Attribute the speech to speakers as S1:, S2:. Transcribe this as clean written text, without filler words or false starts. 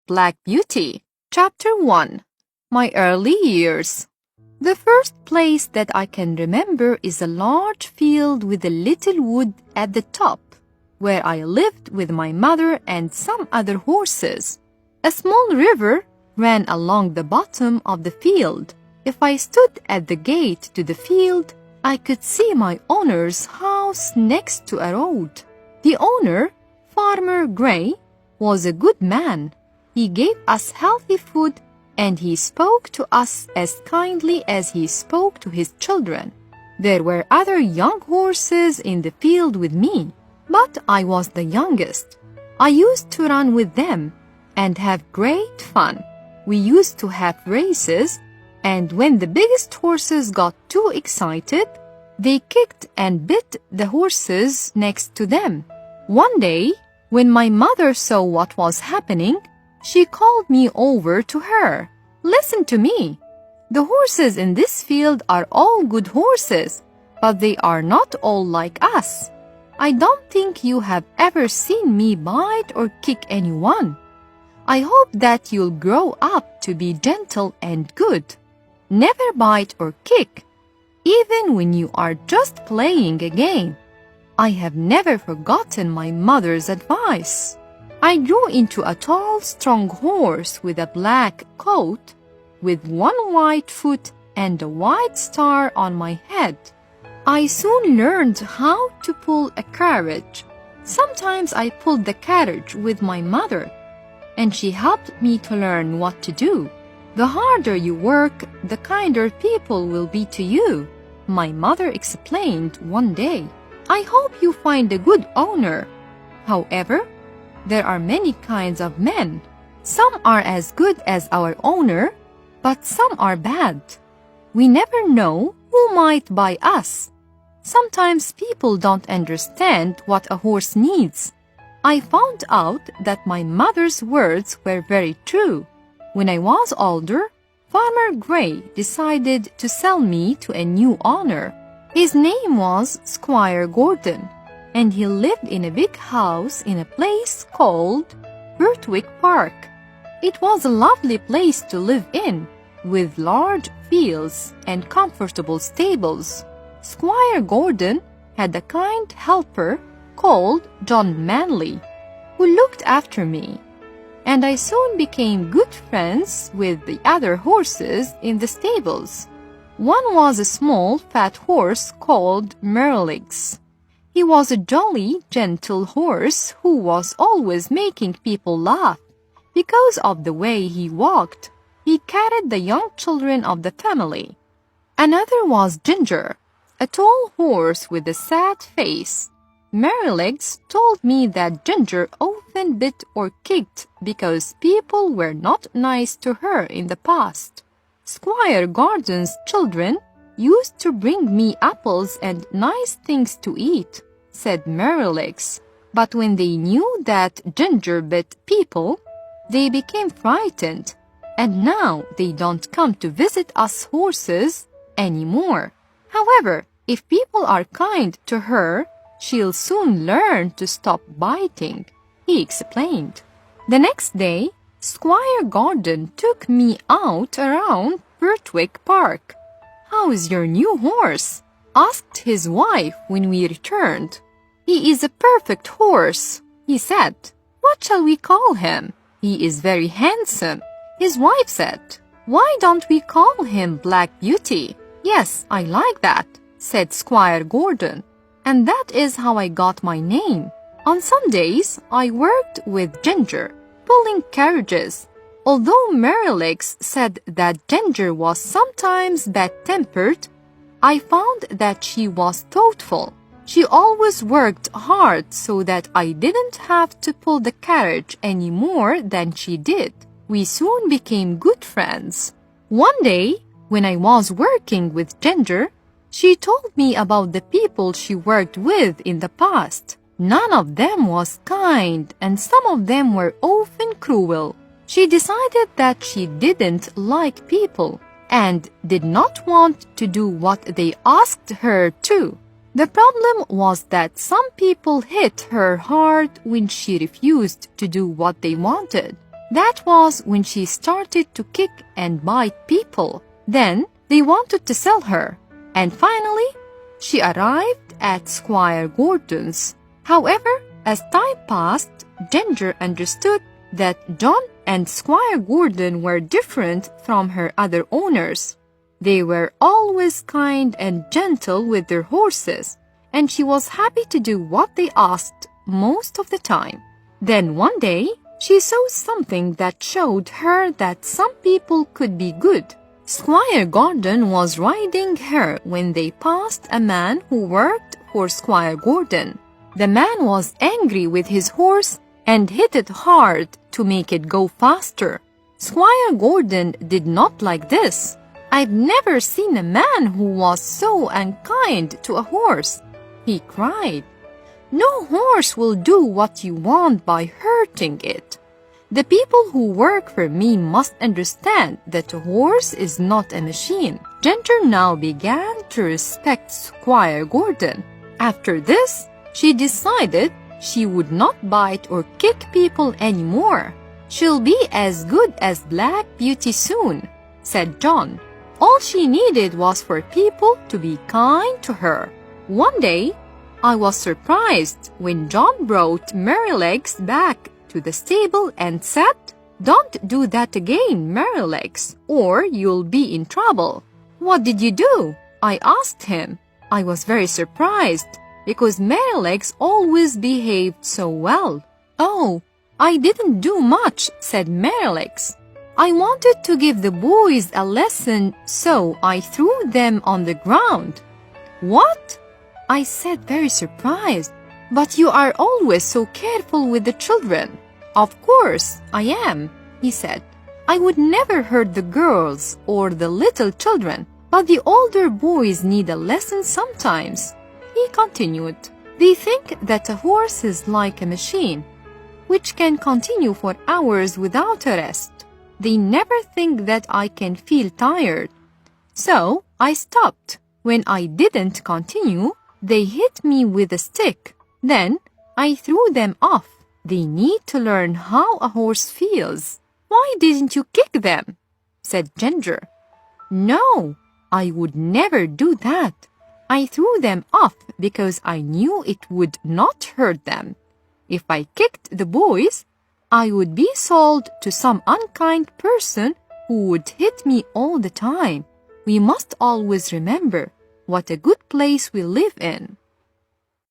S1: Black Beauty. Chapter 1. My Early Years. The first place that I can remember is a large field with a little wood at the top, where I lived with my mother and some other horses. A small river ran along the bottom of the field. If I stood at the gate to the field, I could see my owner's house next to a road. The owner, Farmer Gray, was a good man. He gave us healthy food and he spoke to us as kindly as he spoke to his children. There were other young horses in the field with me, but I was the youngest. I used to run with them and have great fun. We used to have races, and when the biggest horses got too excited, they kicked and bit the horses next to them. One day, when my mother saw what was happening, she called me over to her. Listen to me. The horses in this field are all good horses, but they are not all like us. I don't think you have ever seen me bite or kick anyone. I hope that you'll grow up to be gentle and good. Never bite or kick, even when you are just playing a game. I have never forgotten my mother's advice. I grew into a tall, strong horse with a black coat, with one white foot and a white star on my head. I soon learned how to pull a carriage. Sometimes I pulled the carriage with my mother, and she helped me to learn what to do. The harder you work, the kinder people will be to you, my mother explained one day. I hope you find a good owner. However, there are many kinds of men. Some are as good as our owner, but some are bad. We never know who might buy us. Sometimes people don't understand what a horse needs. I found out that my mother's words were very true. When I was older, Farmer Gray decided to sell me to a new owner. His name was Squire Gordon, and he lived in a big house in a place called Birtwick Park. It was a lovely place to live in, with large fields and comfortable stables. Squire Gordon had a kind helper called John Manley, who looked after me, and I soon became good friends with the other horses in the stables. One was a small, fat horse called Merrylegs. He was a jolly, gentle horse who was always making people laugh. Because of the way he walked, he carried the young children of the family. Another was Ginger, a tall horse with a sad face. Merrylegs told me that Ginger often bit or kicked because people were not nice to her in the past. Squire Gordon's children used to bring me apples and nice things to eat, said Merrylegs. But when they knew that Ginger bit people, they became frightened, and now they don't come to visit us horses anymore. However, if people are kind to her, she'll soon learn to stop biting, he explained. The next day, Squire Gordon took me out around Birtwick Park. "How is your new horse?" asked his wife when we returned. "He is a perfect horse," he said. "What shall we call him?" "He is very handsome," his wife said. "Why don't we call him Black Beauty?" "Yes, I like that," said Squire Gordon. And that is how I got my name. On some days, I worked with Ginger, pulling carriages. Although Merrylegs said that Ginger was sometimes bad-tempered, I found that she was thoughtful. She always worked hard so that I didn't have to pull the carriage any more than she did. We soon became good friends. One day, when I was working with Ginger, she told me about the people she worked with in the past. None of them was kind, and some of them were often cruel. She decided that she didn't like people and did not want to do what they asked her to. The problem was that some people hit her hard when she refused to do what they wanted. That was when she started to kick and bite people. Then they wanted to sell her. And finally, she arrived at Squire Gordon's. However, as time passed, Ginger understood that John and Squire Gordon were different from her other owners. They were always kind and gentle with their horses, and she was happy to do what they asked most of the time. Then one day, she saw something that showed her that some people could be good. Squire Gordon was riding her when they passed a man who worked for Squire Gordon. The man was angry with his horse and hit it hard to make it go faster. Squire Gordon did not like this. "I've never seen a man who was so unkind to a horse," he cried. "No horse will do what you want by hurting it. The people who work for me must understand that a horse is not a machine." Ginger now began to respect Squire Gordon. After this, she decided she would not bite or kick people anymore. "She'll be as good as Black Beauty soon," said John. All she needed was for people to be kind to her. One day, I was surprised when John brought Merrylegs back to the stable and said, "Don't do that again, Merrylegs, or you'll be in trouble." "What did you do?" I asked him. I was very surprised because Merrylegs always behaved so well. "Oh, I didn't do much," said Merrylegs. "I wanted to give the boys a lesson, so I threw them on the ground." "What?" I said, very surprised. "But you are always so careful with the children." "Of course I am," he said. "I would never hurt the girls or the little children, but the older boys need a lesson sometimes." He continued, "They think that a horse is like a machine, which can continue for hours without a rest. They never think that I can feel tired." So I stopped. When I didn't continue, they hit me with a stick. Then I threw them off. They need to learn how a horse feels. "Why didn't you kick them?" said Ginger. "No, I would never do that. I threw them off because I knew it would not hurt them. If I kicked the boys, I would be sold to some unkind person who would hit me all the time. We must always remember what a good place we live in."